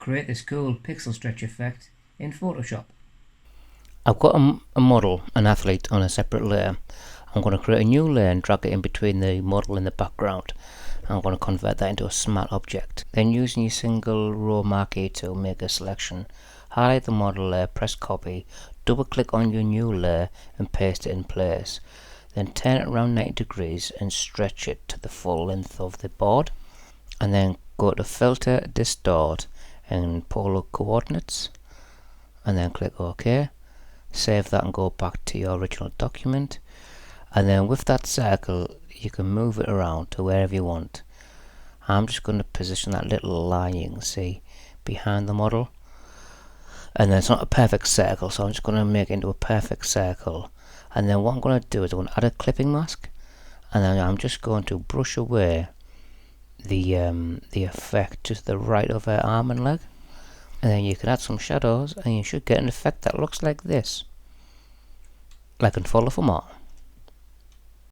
create this cool pixel stretch effect in Photoshop. I've got a model, an athlete, on a separate layer. I'm going to create a new layer and drag it in between the model and the background. I'm going to convert that into a smart object. Then using your single row marquee tool, make a selection. Highlight the model layer, press copy, double click on your new layer and paste it in place. Then turn it around 90 degrees and stretch it to the full length of the board. And then go to Filter, Distort and Polar Coordinates. And then click OK. Save that and go back to your original document. And then with that circle, you can move it around to wherever you want. I'm just going to position that little line you can see behind the model. And then it's not a perfect circle, so I'm just going to make it into a perfect circle. And then what I'm going to do is I'm going to add a clipping mask, and then I'm just going to brush away the effect to the right of her arm and leg. And then you can add some shadows and you should get an effect that looks like this. Like and follow for more.